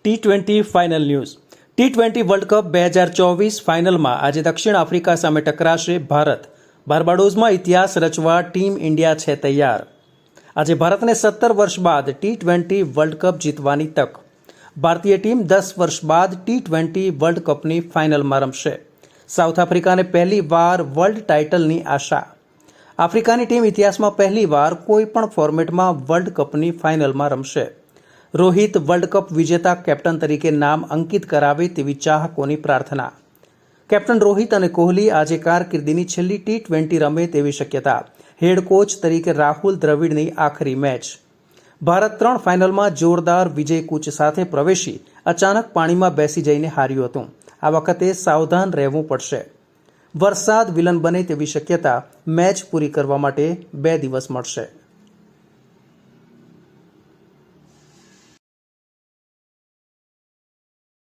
T20 final news T20 world cup 2024 ફાઇનલમાં આજે દક્ષિણ આફ્રિકા સામે ટકરાશે ભારત. બાર્બાડોસમાં ઇતિહાસ રચવા ટીમ ઇન્ડિયા છે તૈયાર. આજે ભારતને 17 વર્ષ બાદ T20 વર્લ્ડ કપ જીતવાની તક. ભારતીય ટીમ 10 વર્ષ બાદ T20 વર્લ્ડ કપની ફાઇનલમાં રમશે. સાઉથ આફ્રિકાને પહેલી વાર વર્લ્ડ ટાઇટલની આશા. આફ્રિકાની ટીમ ઇતિહાસમાં પહેલીવાર કોઈ પણ ફોર્મેટમાં વર્લ્ડ કપની ફાઇનલમાં રમશે. રોહિત વર્લ્ડ કપ વિજેતા કેપ્ટન તરીકે નામ અંકિત કરાવે તેવી ચાહકોની પ્રાર્થના. કેપ્ટન રોહિત અને કોહલી આજે કારકિર્દીની છેલ્લી T20 રમે તેવી શક્યતા. હેડ કોચ તરીકે રાહુલ દ્રવિડની આખરી મેચ. ભારત 3 ફાઇનલમાં જોરદાર વિજય કૂચ સાથે પ્રવેશી અચાનક પાણીમાં બેસી જઈને હાર્યું હતું. આ વખતે સાવધાન રહેવું પડશે. વરસાદ વિલન બને તેવી શક્યતા. મેચ પૂરી કરવા માટે 2 દિવસ મળશે.